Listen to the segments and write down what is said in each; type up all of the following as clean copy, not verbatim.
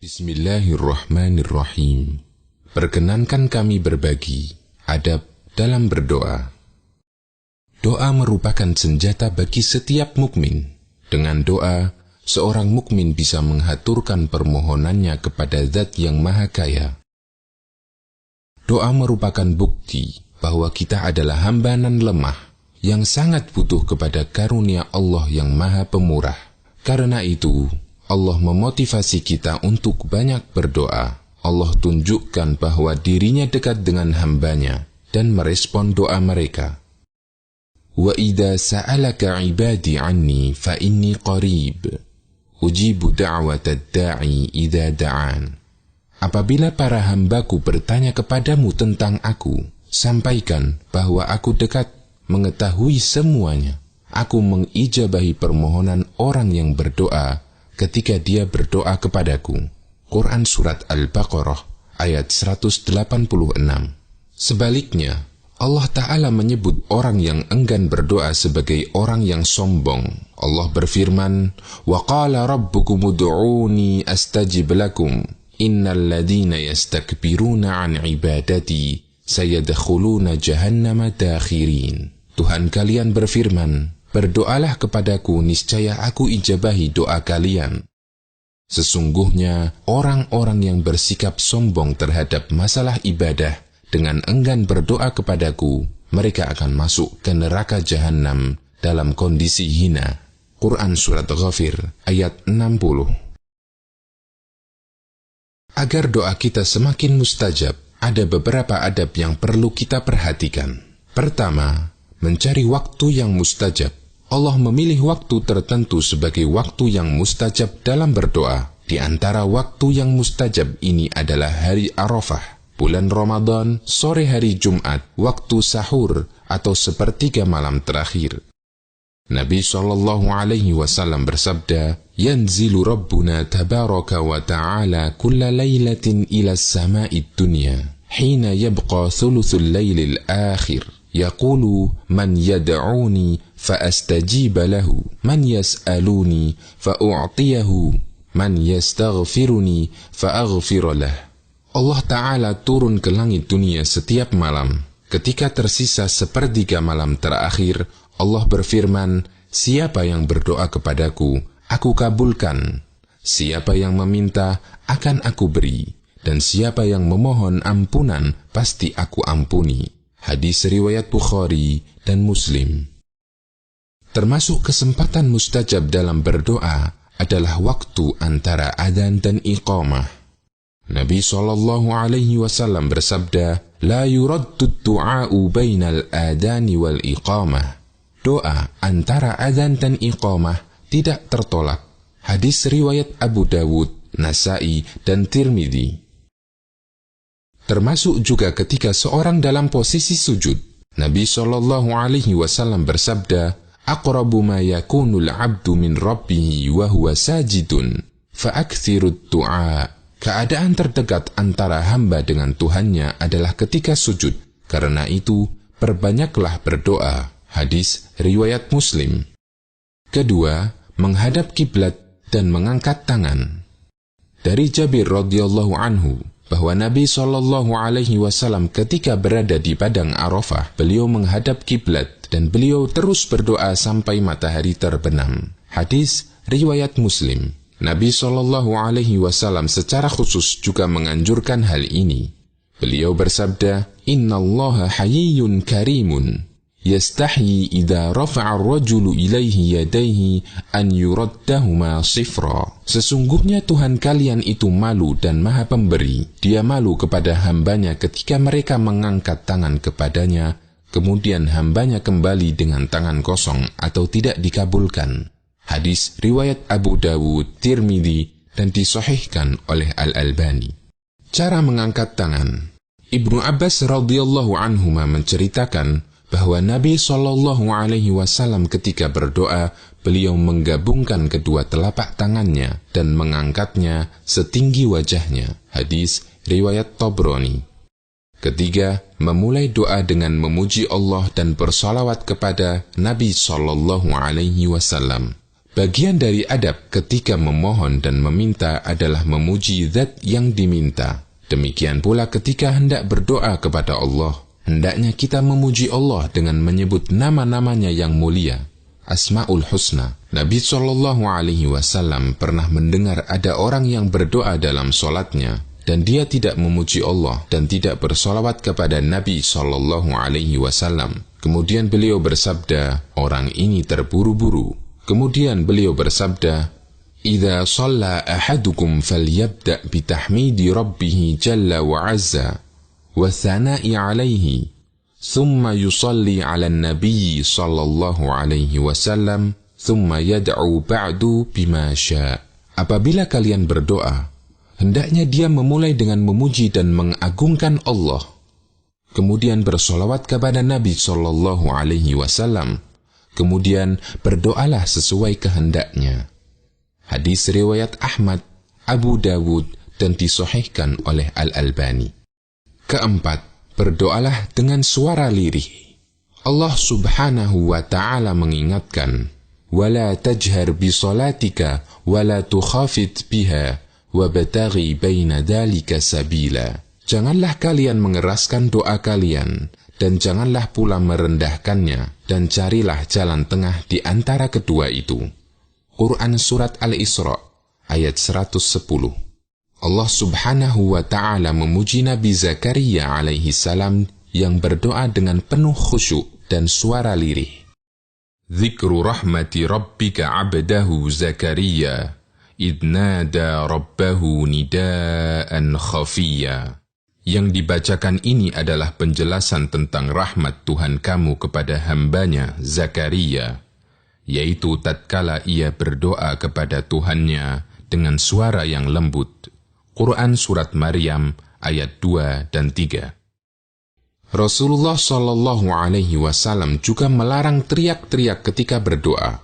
Bismillahirrahmanirrahim. Perkenankan kami berbagi adab dalam berdoa. Doa merupakan senjata bagi setiap mukmin. Dengan doa, seorang mukmin bisa menghaturkan permohonannya kepada Zat yang Maha Kaya. Doa merupakan bukti bahwa kita adalah hamba nan lemah yang sangat butuh kepada karunia Allah yang Maha Pemurah. Karena itu, Allah memotivasi kita untuk banyak berdoa. Allah tunjukkan bahwa dirinya dekat dengan hambanya dan merespon doa mereka. Wa idza sa'alaka 'ibadi 'anni fa inni qarib ujibu da'watad da'i idza da'an. Apabila para hambaku bertanya kepadamu tentang aku, sampaikan bahwa aku dekat, mengetahui semuanya. Aku mengijabahi permohonan orang yang berdoa ketika dia berdoa kepadaku. Quran Surat Al-Baqarah ayat 186. Sebaliknya, Allah Ta'ala menyebut orang yang enggan berdoa sebagai orang yang sombong. Allah berfirman, "Wa qala rabbukum ud'uni astajib lakum, innal ladhina yastakbiruna an ibadati sayadkhuluna jahannama dakhirin." Tuhan kalian berfirman, "Berdoalah kepadaku, niscaya aku ijabahi doa kalian." Sesungguhnya, orang-orang yang bersikap sombong terhadap masalah ibadah dengan enggan berdoa kepadaku, mereka akan masuk ke neraka jahanam dalam kondisi hina. Quran Surat Ghafir ayat 60. Agar doa kita semakin mustajab, ada beberapa adab yang perlu kita perhatikan. Pertama, mencari waktu yang mustajab. Allah memilih waktu tertentu sebagai waktu yang mustajab dalam berdoa. Di antara waktu yang mustajab ini adalah hari Arafah, bulan Ramadan, sore hari Jumat, waktu sahur, atau sepertiga malam terakhir. Nabi SAW bersabda, "Yanzilu Rabbuna tabaraka wa ta'ala kulla laylatin ila sama'id dunya, hina yabqa thuluthul laylil akhir. Yaqulu man yad'uni fa'astajiba lahu, man yas'aluni fa'u'tiyahu, man yastaghfiruni fa'aghfir lah." Allah Ta'ala turun ke langit dunia setiap malam. Ketika tersisa sepertiga malam terakhir, Allah berfirman, "Siapa yang berdoa kepadaku, aku kabulkan. Siapa yang meminta, akan aku beri. Dan siapa yang memohon ampunan, pasti aku ampuni." Hadis riwayat Bukhari dan Muslim. Termasuk kesempatan mustajab dalam berdoa adalah waktu antara adzan dan iqamah. Nabi SAW bersabda, "La yuraddu du'a'u bainal adani wal iqamah." Doa antara adzan dan iqamah tidak tertolak. Hadis riwayat Abu Dawud, Nasai, dan Tirmidzi. Termasuk juga ketika seorang dalam posisi sujud. Nabi SAW bersabda, "Aqrabu ma yakunul 'abdu min rabbih wa huwa sajidun, fa'aktsirud du'a." Keadaan terdekat antara hamba dengan Tuhannya adalah ketika sujud. Karena itu, perbanyaklah berdoa. Hadis riwayat Muslim. Kedua, menghadap kiblat dan mengangkat tangan. Dari Jabir radhiyallahu anhu bahwa Nabi SAW ketika berada di padang Arafah, beliau menghadap kiblat dan beliau terus berdoa sampai matahari terbenam. Hadis riwayat Muslim. Nabi SAW secara khusus juga menganjurkan hal ini. Beliau bersabda, "Innallaha hayyun karimun, yastahyi idza rafa'a ar-rajulu ilaihi yadayhi an yuraddahuma sifra." Sesungguhnya Tuhan kalian itu malu dan Maha Pemberi. Dia malu kepada hambanya ketika mereka mengangkat tangan kepadanya, kemudian hambanya kembali dengan tangan kosong atau tidak dikabulkan. Hadis riwayat Abu Dawud, Tirmidzi, dan disahihkan oleh Al-Albani. Cara mengangkat tangan. Ibnu Abbas radhiyallahu anhuma menceritakan bahwa Nabi SAW ketika berdoa, beliau menggabungkan kedua telapak tangannya dan mengangkatnya setinggi wajahnya. Hadis riwayat Tabrani. Ketiga, memulai doa dengan memuji Allah dan bersalawat kepada Nabi SAW. Bagian dari adab ketika memohon dan meminta adalah memuji zat yang diminta. Demikian pula ketika hendak berdoa kepada Allah, hendaknya kita memuji Allah dengan menyebut nama-namanya yang mulia, Asmaul Husna. Nabi SAW pernah mendengar ada orang yang berdoa dalam solatnya, dan dia tidak memuji Allah dan tidak bersolawat kepada Nabi SAW. Kemudian beliau bersabda, orang ini terburu-buru. Kemudian beliau bersabda, "Idza shalla ahadukum falyabda' bitahmidi rabbih jalla wa 'azza wa thana'i 'alaihi, thumma yusalli 'alan nabiy sallallahu alaihi wasallam, thumma yad'u ba'du bima syaa." Apabila kalian berdoa, hendaknya dia memulai dengan memuji dan mengagungkan Allah, kemudian bersolawat kepada Nabi sallallahu alaihi wasallam, kemudian berdoalah sesuai kehendaknya. Hadis riwayat Ahmad, Abu Dawud, dan disahihkan oleh Al-Albani. Keempat, berdoalah dengan suara lirih. Allah Subhanahu wa ta'ala mengingatkan, "Wala tajhar bi salatika wala tukhafit biha wabtaghi baina dzalika sabila." Janganlah kalian mengeraskan doa kalian, dan janganlah pula merendahkannya, dan carilah jalan tengah di antara kedua itu. Quran Surat Al-Isra, ayat 110. Allah Subhanahu wa ta'ala memuji Nabi Zakaria alaihi salam yang berdoa dengan penuh khusyuk dan suara lirih. Dzikru rahmati rabbika 'abdahu Zakaria, idh nada rabbahu nidaan khafiyya. Yang dibacakan ini adalah penjelasan tentang rahmat Tuhan kamu kepada hambanya Zakaria, yaitu tatkala ia berdoa kepada Tuhannya dengan suara yang lembut. Quran Surat Maryam ayat 2 dan 3. Rasulullah SAW juga melarang teriak-teriak ketika berdoa.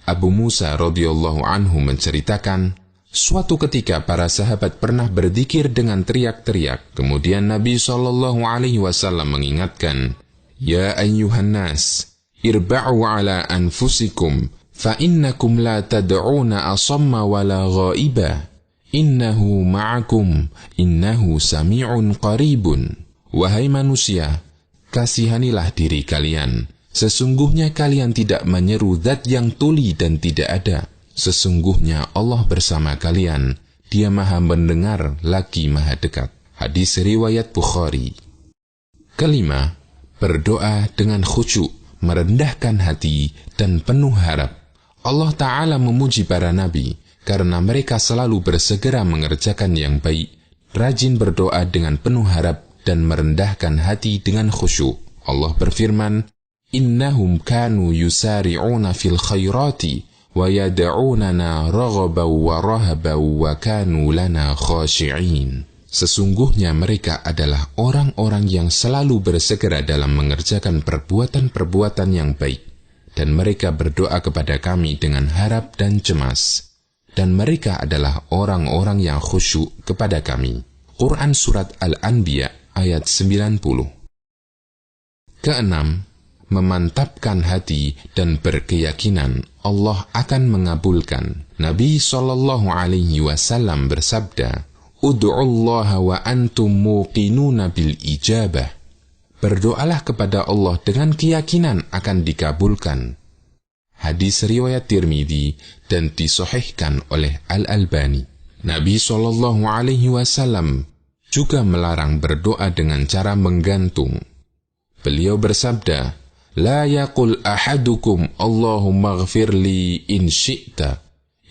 Abu Musa radhiyallahu anhu menceritakan, suatu ketika para sahabat pernah berzikir dengan teriak-teriak. Kemudian Nabi SAW mengingatkan, "Ya ayyuhan nas, irba'u ala anfusikum, fa innakum la tad'una asamma wala ghaiba, innahu ma'akum, innahu sami'un qaribun." Wahai manusia, kasihanilah diri kalian. Sesungguhnya kalian tidak menyeru zat yang tuli dan tidak ada. Sesungguhnya Allah bersama kalian, Dia Maha mendengar lagi Maha dekat. Hadis riwayat Bukhari. Kelima, berdoa dengan khusyuk, merendahkan hati, dan penuh harap. Allah Ta'ala memuji para nabi, karena mereka selalu bersegera mengerjakan yang baik, rajin berdoa dengan penuh harap, dan merendahkan hati dengan khusyuk. Allah berfirman, "Innahum kanu yusari'una fil khairati, wa yad'unana raghaban wa rahaban wa kanu lana khashi'in." Sesungguhnya mereka adalah orang-orang yang selalu bersegera dalam mengerjakan perbuatan-perbuatan yang baik, dan mereka berdoa kepada kami dengan harap dan cemas, dan mereka adalah orang-orang yang khusyuk kepada kami. Quran Surat Al-Anbiya ayat 90. Keenam, memantapkan hati dan berkeyakinan Allah akan mengabulkan. Nabi SAW bersabda, "Ud'ullaha wa antum muqinuna bil ijabah." Berdoalah kepada Allah dengan keyakinan akan dikabulkan. Hadis riwayat Tirmidzi dan disahihkan oleh Al-Albani. Nabi SAW juga melarang berdoa dengan cara menggantung. Beliau bersabda, "La yaqul ahadukum Allahumma ghfirli in syi'ta,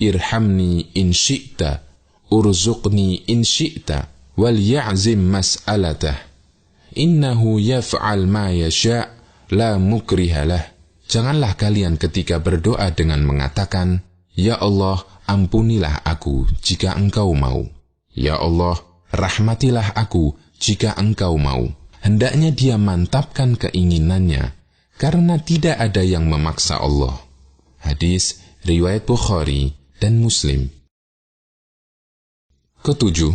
irhamni in syi'ta, urzuqni in syi'ta, wal ya'zim mas'alatah. Innahu yaf'al ma yasha' la mukriha lah." Janganlah kalian ketika berdoa dengan mengatakan, "Ya Allah, ampunilah aku jika Engkau mau. Ya Allah, rahmatilah aku jika Engkau mau." Hendaknya dia mantapkan keinginannya, karena tidak ada yang memaksa Allah. Hadis riwayat Bukhari dan Muslim. Ketujuh,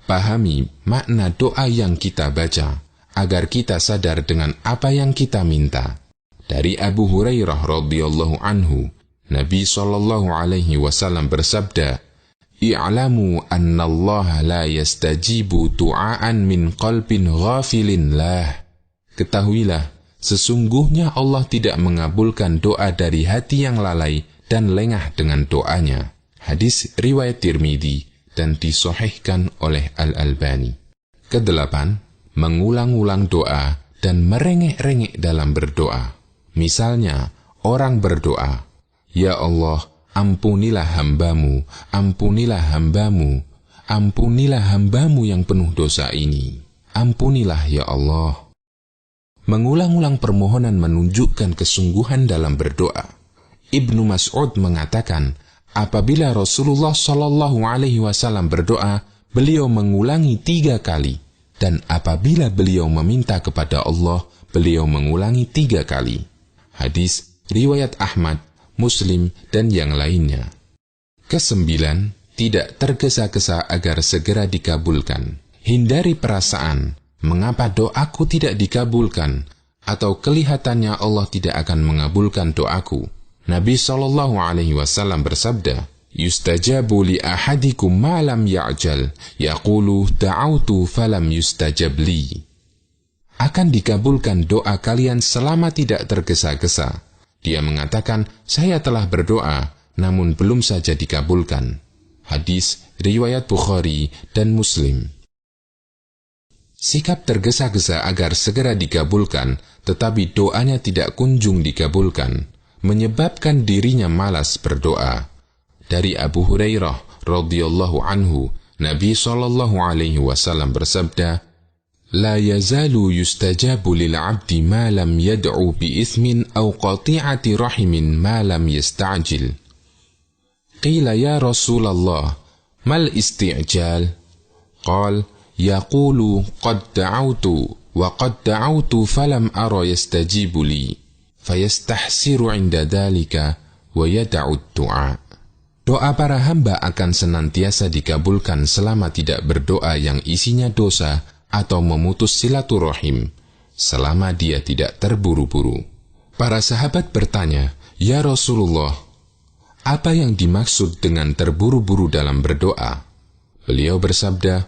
pahami makna doa yang kita baca, agar kita sadar dengan apa yang kita minta. Dari Abu Hurairah radhiyallahu anhu, Nabi SAW bersabda, "I'lamu anna Allah la yastajibu du'aan min qalbin ghafilin lah." Ketahuilah, sesungguhnya Allah tidak mengabulkan doa dari hati yang lalai dan lengah dengan doanya. Hadis riwayat Tirmidzi dan disahihkan oleh Al-Albani. Kedelapan, mengulang-ulang doa dan merengek-rengek dalam berdoa. Misalnya, orang berdoa, "Ya Allah, ampunilah hambamu, ampunilah hambamu, ampunilah hambamu yang penuh dosa ini. Ampunilah ya Allah." Mengulang-ulang permohonan menunjukkan kesungguhan dalam berdoa. Ibnu Mas'ud mengatakan, apabila Rasulullah SAW berdoa, beliau mengulangi 3 kali. Dan apabila beliau meminta kepada Allah, beliau mengulangi 3 kali. Hadis riwayat Ahmad, Muslim, dan yang lainnya. Kesembilan, tidak tergesa-gesa agar segera dikabulkan. Hindari perasaan, mengapa doaku tidak dikabulkan, atau kelihatannya Allah tidak akan mengabulkan doaku. Nabi SAW bersabda, "Yustajabu li ahadikum ma lam ya'jal, yaqulu da'autu falam yustajab li." Akan dikabulkan doa kalian selama tidak tergesa-gesa. Dia mengatakan, "Saya telah berdoa, namun belum saja dikabulkan." Hadis riwayat Bukhari dan Muslim. Sikap tergesa-gesa agar segera dikabulkan, tetapi doanya tidak kunjung dikabulkan, menyebabkan dirinya malas berdoa. Dari Abu Hurairah radhiyallahu anhu, Nabi SAW bersabda, "La yazalu yustajabu lil 'abdi ma lam yad'u bi ithmin aw qati'ati rahimin ma lam yasta'jil." Qila ya Rasulullah, mal isti'jal? Qal, yaqulu qad da'autu wa qad da'autu falam ara yastajibu li. Fayastahsiru inda dhalika wa yada'ud du'a. Doa para hamba akan senantiasa dikabulkan selama tidak berdoa yang isinya dosa atau memutus silaturahim, selama dia tidak terburu-buru. Para sahabat bertanya, "Ya Rasulullah, apa yang dimaksud dengan terburu-buru dalam berdoa?" Beliau bersabda,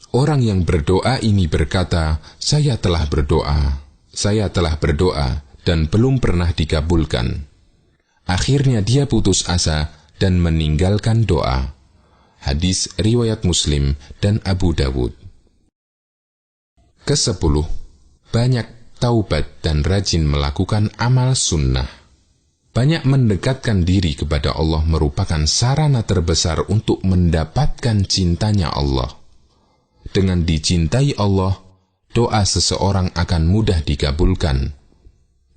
"Orang yang berdoa ini berkata, saya telah berdoa, dan belum pernah dikabulkan. Akhirnya dia putus asa dan meninggalkan doa." Hadis riwayat Muslim dan Abu Dawud. Ke-10, banyak taubat dan rajin melakukan amal sunnah. Banyak mendekatkan diri kepada Allah merupakan sarana terbesar untuk mendapatkan cintanya Allah. Dengan dicintai Allah, doa seseorang akan mudah dikabulkan.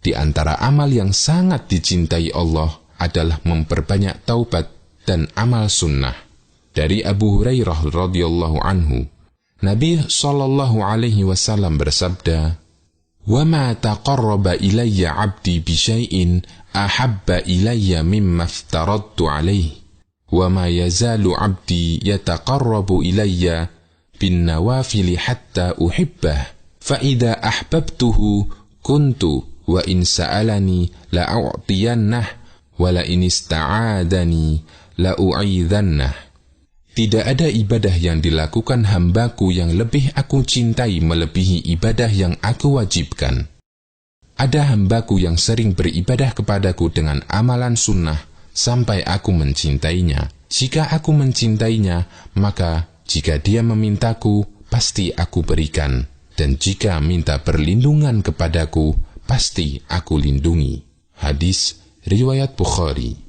Di antara amal yang sangat dicintai Allah adalah memperbanyak taubat dan amal sunnah. Dari Abu Hurairah radhiyallahu anhu, Nabi SAW bersabda, "Wa ma taqarraba ilayya 'abdi bi syai'in ahabba ilayya mimma aftaradtu 'alaihi, wa ma yazalu 'abdi yataqarrabu ilayya bin nawafili hatta uhibbah, fa idza ahbabtuhu kuntu wa in sa'alani la'u'tiyannah wa la in ista'adani la'u'idhannah." Tidak ada ibadah yang dilakukan hambaku yang lebih aku cintai melebihi ibadah yang aku wajibkan. Ada hambaku yang sering beribadah kepadaku dengan amalan sunnah sampai aku mencintainya. Jika aku mencintainya, maka jika dia memintaku, pasti aku berikan. Dan jika minta perlindungan kepadaku, pasti aku lindungi. Hadis riwayat Bukhari.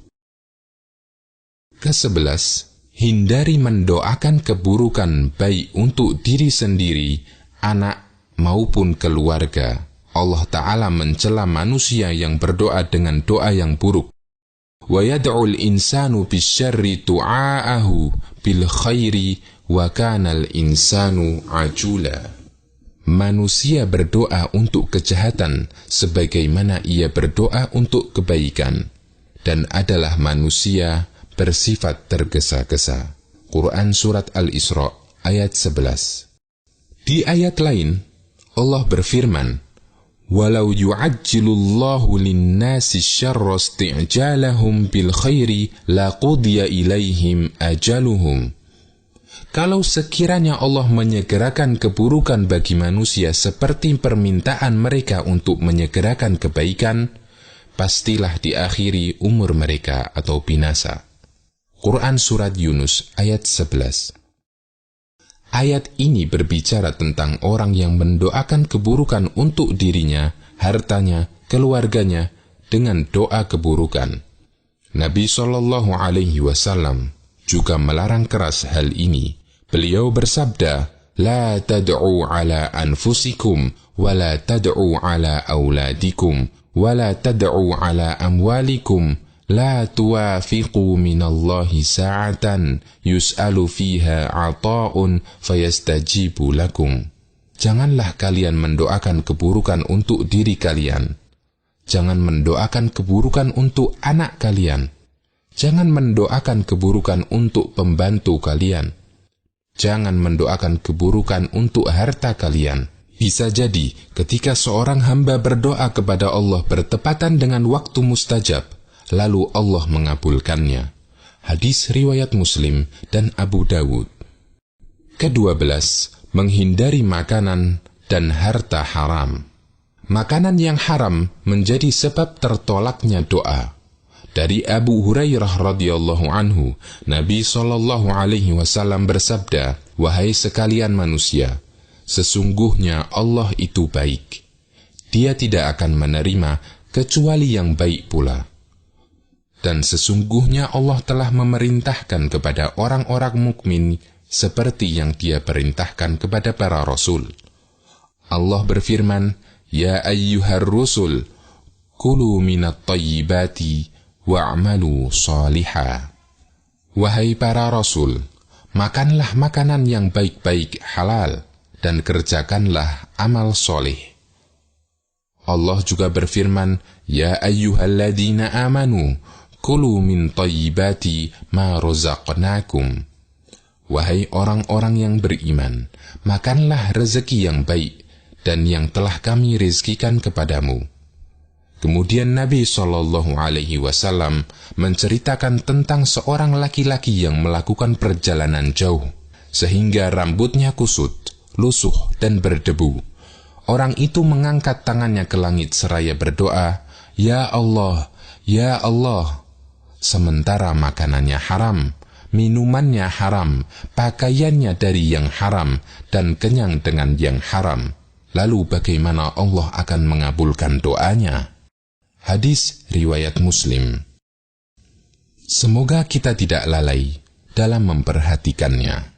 Ke-11, hindari mendoakan keburukan baik untuk diri sendiri, anak maupun keluarga. Allah Ta'ala mencela manusia yang berdoa dengan doa yang buruk. Wa yad'ul insanu bisyarri du'aahu bil khairi wa kanal insanu ajula. Manusia berdoa untuk kejahatan sebagaimana ia berdoa untuk kebaikan, dan adalah manusia bersifat tergesa-gesa. Quran Surat Al-Isra ayat 11. Di ayat lain, Allah berfirman, Walau yu'ajjilullahu linnasi syarra isti'jalahum bil khairi laqudiya ilaihim ajaluhum. Kalau sekiranya Allah menyegerakan keburukan bagi manusia seperti permintaan mereka untuk menyegerakan kebaikan, pastilah diakhiri umur mereka atau binasa. Quran Surat Yunus ayat 11. Ayat ini berbicara tentang orang yang mendoakan keburukan untuk dirinya, hartanya, keluarganya dengan doa keburukan. Nabi SAW juga melarang keras hal ini. Beliau bersabda, "La tad'u ala anfusikum, wa la tad'u ala auladikum, wa la tad'u ala amwalikum. La tuwafiqu minallahi sa'atan yus'alu fiha ata'un fayastajibu lakum." Janganlah kalian mendoakan keburukan untuk diri kalian. Jangan mendoakan keburukan untuk anak kalian. Jangan mendoakan keburukan untuk pembantu kalian. Jangan mendoakan keburukan untuk harta kalian. Bisa jadi ketika seorang hamba berdoa kepada Allah bertepatan dengan waktu mustajab, lalu Allah mengabulkannya. Hadis riwayat Muslim dan Abu Dawud. Ke-12, menghindari makanan dan harta haram. Makanan yang haram menjadi sebab tertolaknya doa. Dari Abu Hurairah radhiyallahu anhu, Nabi SAW bersabda, "Wahai sekalian manusia, sesungguhnya Allah itu baik. Dia tidak akan menerima kecuali yang baik pula. Dan sesungguhnya Allah telah memerintahkan kepada orang-orang mukmin seperti yang Dia perintahkan kepada para rasul. Allah berfirman, Ya ayyuhar rusul, kulu minat tayyibati wa'amalu salihah. Wahai para rasul, makanlah makanan yang baik-baik halal dan kerjakanlah amal soleh. Allah juga berfirman, Ya ayyuhalladzina amanu, kulu min tayyibati ma razaqnakum. Wahai orang-orang yang beriman, makanlah rezeki yang baik dan yang telah kami rizkikan kepadamu. Kemudian Nabi SAW menceritakan tentang seorang laki-laki yang melakukan perjalanan jauh, sehingga rambutnya kusut, lusuh dan berdebu. Orang itu mengangkat tangannya ke langit seraya berdoa, Ya Allah, Ya Allah. Sementara makanannya haram, minumannya haram, pakaiannya dari yang haram, dan kenyang dengan yang haram. Lalu bagaimana Allah akan mengabulkan doanya? Hadis riwayat Muslim. Semoga kita tidak lalai dalam memperhatikannya.